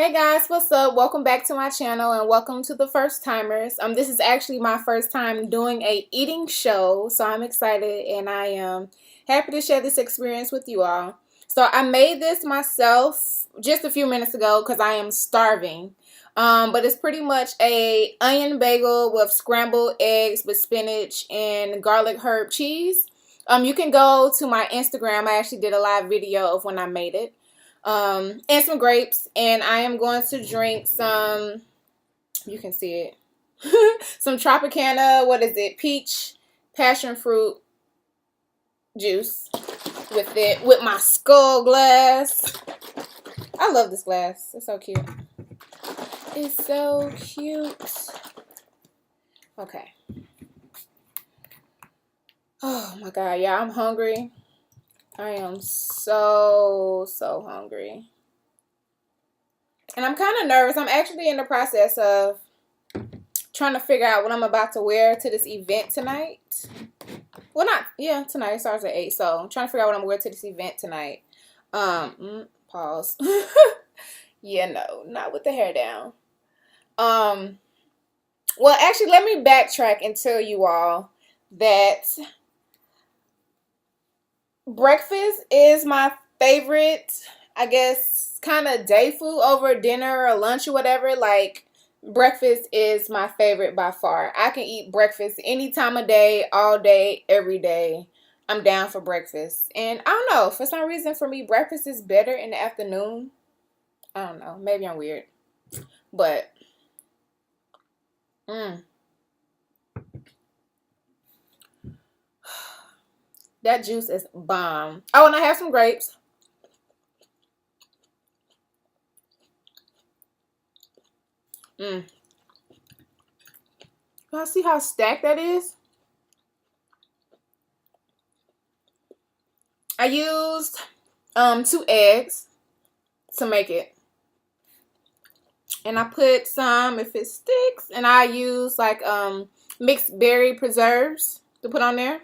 Hey guys, what's up? Welcome back to my channel and welcome to the first timers. This is actually my first time doing a eating show, so I'm excited and I am happy to share this experience with you all. So I made this myself just a few minutes ago because I am starving. But it's pretty much a onion bagel with scrambled eggs with spinach and garlic herb cheese. You can go to my Instagram. I actually did a live video of when I made it. And some grapes, and I am going to drink some, you can see it, some Tropicana, what is it, peach passion fruit juice with it, with my skull glass. I love this glass. It's so cute. It's so cute. Okay. Oh my God, yeah, I'm hungry. I am so hungry. And I'm kind of nervous. I'm actually in the process of trying to figure out what I'm about to wear to this event tonight. Well, tonight. It starts at 8. So I'm trying to figure out what I'm going to wear to this event tonight. Pause. Yeah, no, not with the hair down. Well, actually, let me backtrack and tell you all that breakfast is my favorite, I guess, kind of day food over dinner or lunch or whatever. Like, breakfast is my favorite by far. I can eat breakfast any time of day, all day, every day. I'm down for breakfast. And I don't know, for some reason for me, breakfast is better in the afternoon. I don't know, maybe I'm weird. But, that juice is bomb. Oh, and I have some grapes. Y'all see how stacked that is? I used 2 eggs to make it. And I put some, if it sticks, and I use like mixed berry preserves to put on there.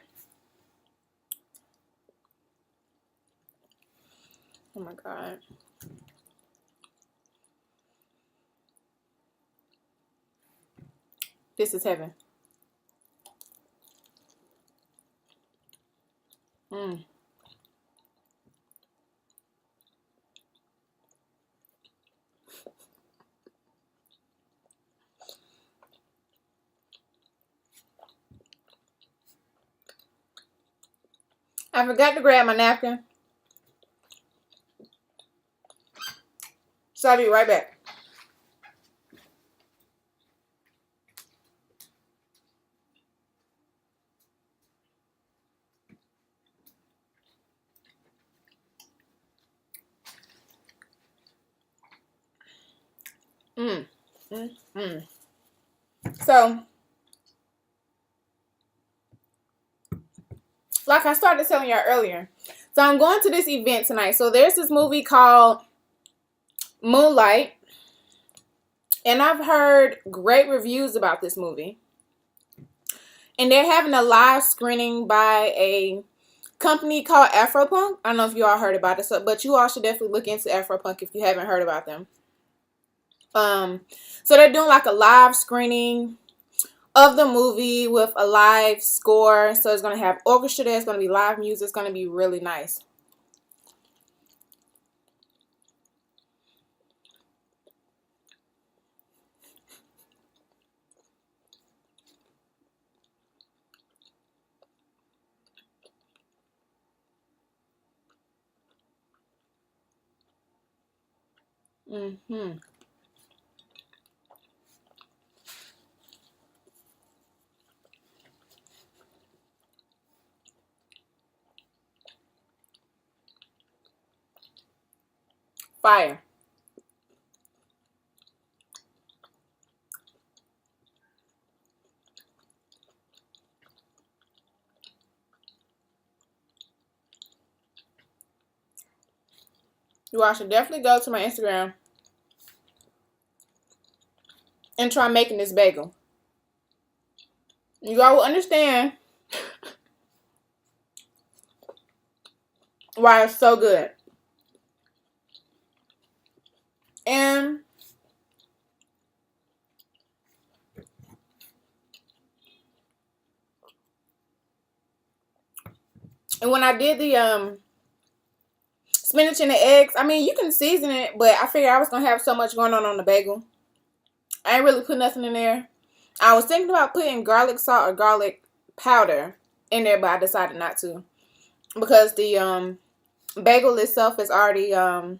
Oh my God. This is heaven. I forgot to grab my napkin. So I'll be right back. So, like I started telling y'all earlier, so I'm going to this event tonight. So there's this movie called Moonlight, and I've heard great reviews about this movie. And they're having a live screening by a company called Afropunk. I don't know if you all heard about it, but you all should definitely look into Afropunk if you haven't heard about them. So they're doing like a live screening of the movie with a live score. So it's going to have orchestra there. It's going to be live music. It's going to be really nice. Fire. You all should definitely go to my Instagram and try making this bagel. You all will understand why it's so good. And And when I did the spinach and the eggs, I mean, you can season it, but I figured I was going to have so much going on the bagel. I ain't really put nothing in there. I was thinking about putting garlic salt or garlic powder in there, but I decided not to. Because the bagel itself is already, if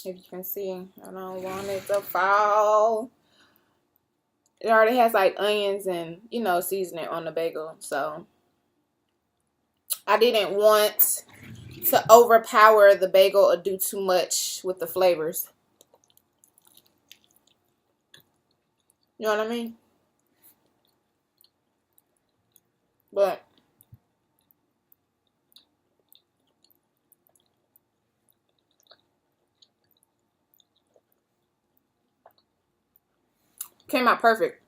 you can see, I don't want it to fall. It already has like onions and, you know, seasoning on the bagel. So I didn't want to overpower the bagel or do too much with the flavors. You know what I mean? But came out perfect.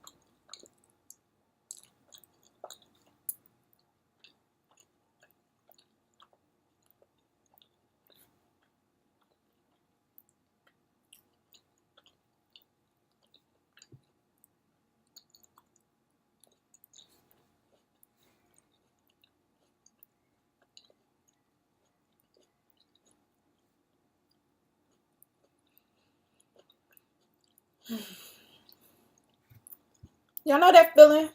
Y'all know that feeling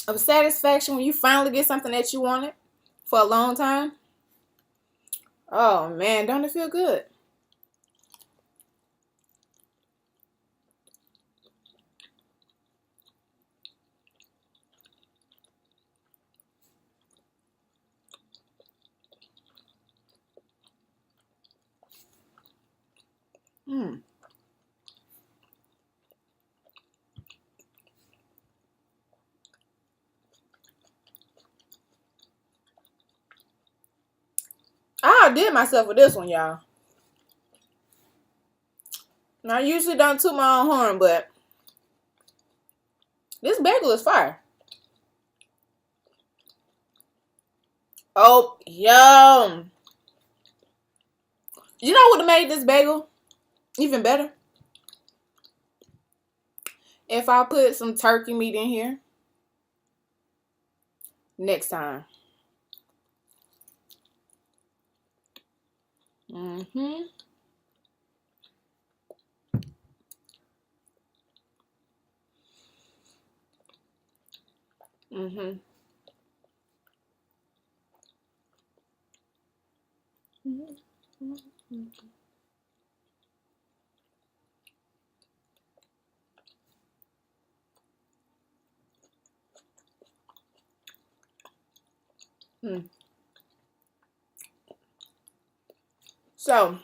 of satisfaction when you finally get something that you wanted for a long time? Oh man, don't it feel good? Hmm. I outdid myself with this one, y'all. Now, I usually don't toot my own horn, but this bagel is fire. Oh, yum. You know what would have made this bagel even better? If I put some turkey meat in here next time. Mm-hmm. Mm-hmm. Mm-hmm. Mm. So,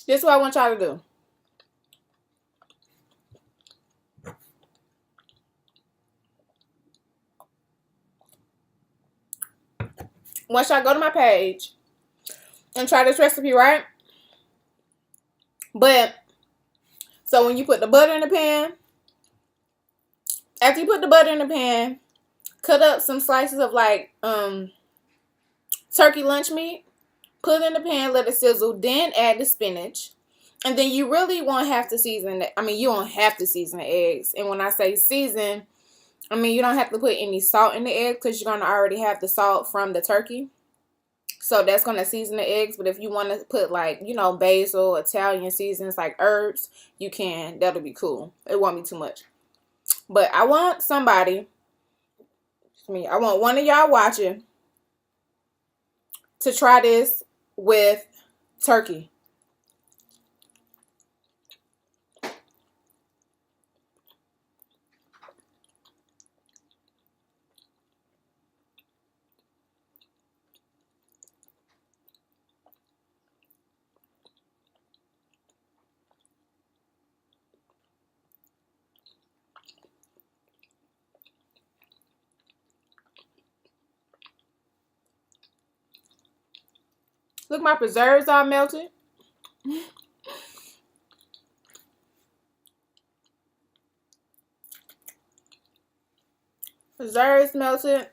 this is what I want y'all to do. Once y'all go to my page and try this recipe, right? But, so when you put the butter in the pan, after you put the butter in the pan, cut up some slices of like turkey lunch meat, put it in the pan, let it sizzle, then add the spinach. And then you really won't have to season it. I mean, you don't have to season the eggs. And when I say season, I mean, you don't have to put any salt in the egg because you're going to already have the salt from the turkey. So that's going to season the eggs. But if you want to put like, you know, basil, Italian seasons like herbs, you can. That'll be cool. It won't be too much. But I want somebody, I want one of y'all watching to try this with turkey. Look, my preserves are melted. Preserves melted.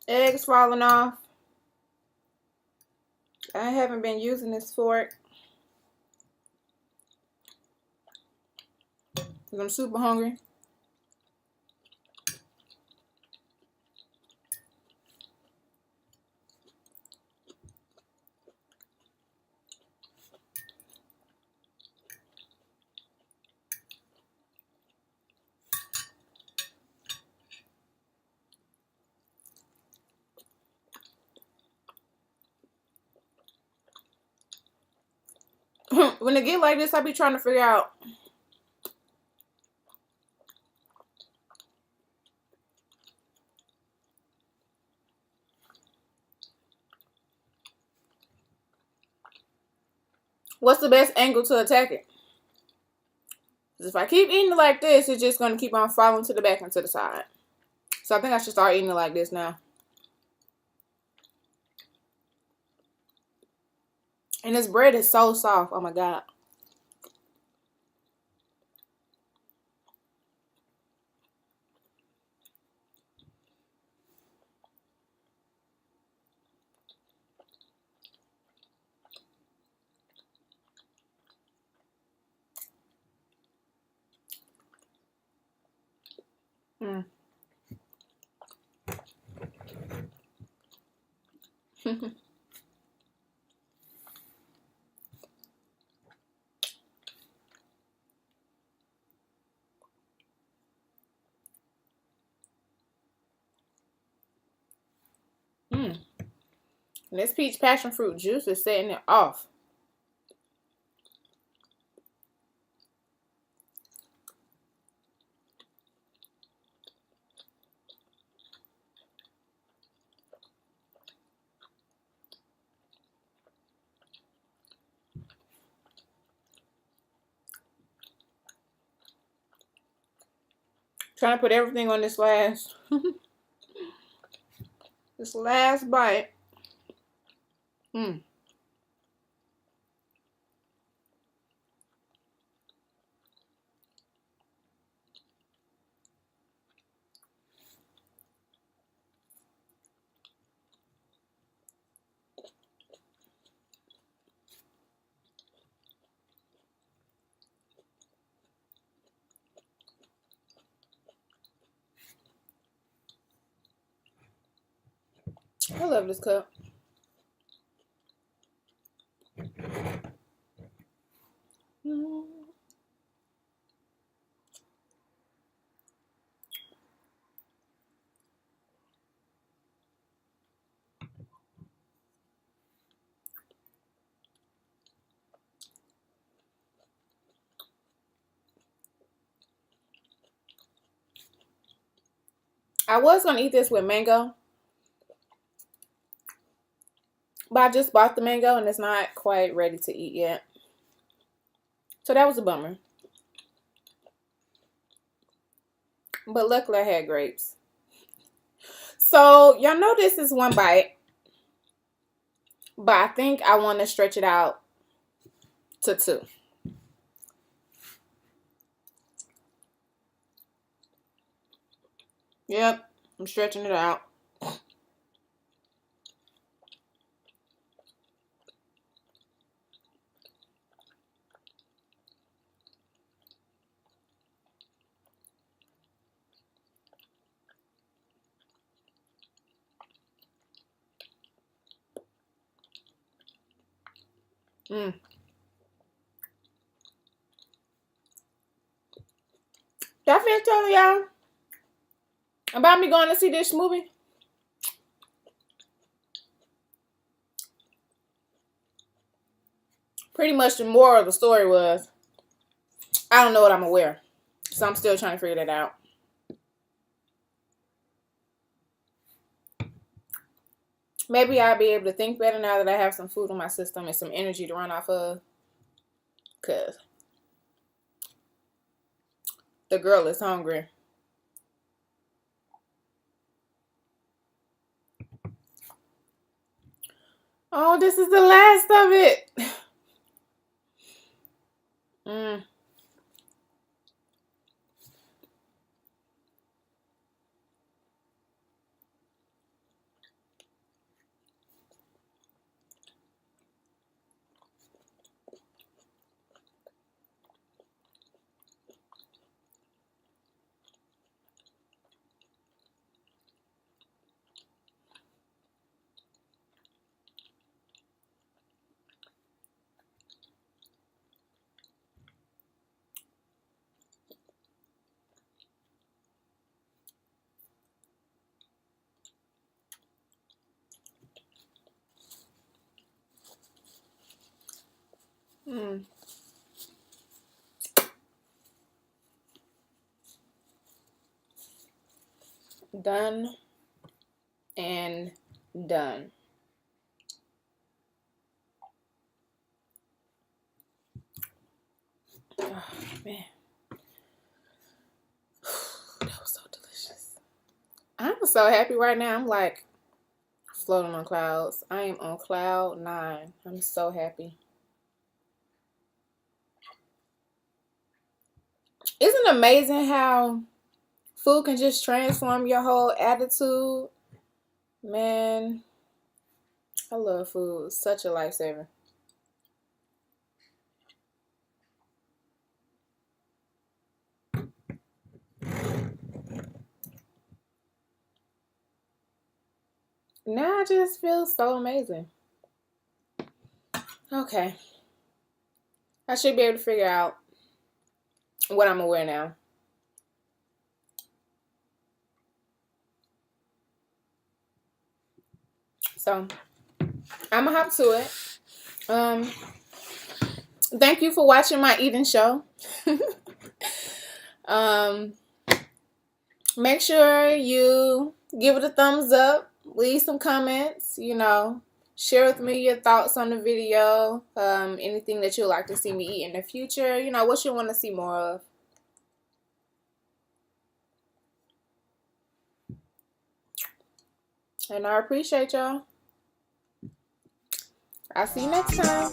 Eggs falling off. I haven't been using this fork because I'm super hungry. When it get like this, I be trying to figure out what's the best angle to attack it. If I keep eating it like this, it's just going to keep on falling to the back and to the side. So I think I should start eating it like this now. And this bread is so soft. Oh my God. Mm. Mm. And this peach passion fruit juice is setting it off. Trying to put everything on this last bite. Mm. I love this cup. Mm. I was going to eat this with mango, but I just bought the mango and it's not quite ready to eat yet. So that was a bummer. But luckily I had grapes. So y'all know this is one bite, but I think I want to stretch it out to two. Yep, I'm stretching it out. Mm. Did I finish telling y'all about me going to see this movie? Pretty much the moral of the story was, I don't know what I'm gonna wear. So I'm still trying to figure that out. Maybe I'll be able to think better now that I have some food in my system and some energy to run off of. Because the girl is hungry. Oh, this is the last of it. Mm. Mm. Done and done. Oh, man. That was so delicious. I'm so happy right now. I'm like floating on clouds. I am on cloud 9. I'm so happy. Isn't it amazing how food can just transform your whole attitude? Man, I love food. It's such a lifesaver. Now I just feel so amazing. Okay. I should be able to figure out what I'm gonna wear now. So I'm gonna hop to it. Thank you for watching my eating show. Make sure you give it a thumbs up, leave some comments, share with me your thoughts on the video, anything that you'd like to see me eat in the future, what you want to see more of. And I appreciate y'all. I'll see you next time.